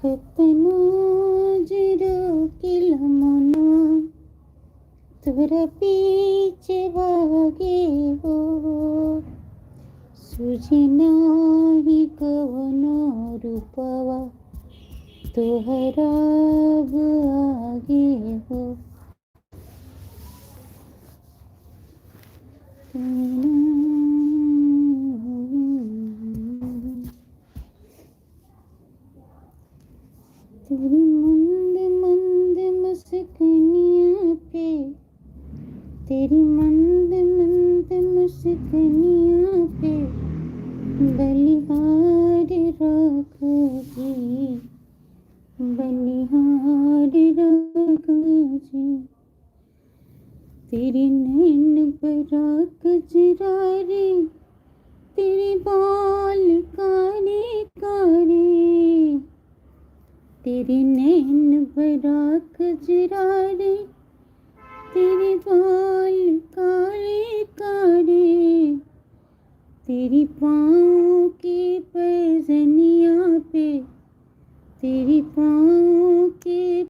कतना जरो किलमना तोरा पीछे भागे हो सुजना ही कवनो रूपवा तोहरा आगे हो तेरी मंद मंद मुस्कानियों पे तेरी मंद मंद मुस्कानियों पे बलिहार राख जी बलिहार राख जी तेरी नैन पराग जरारे तेरे बाल काले काले तेरे नैन पराग जरारे तेरे बाल काले काले तेरी पाँव की पैजनिया पे तेरी पाँव के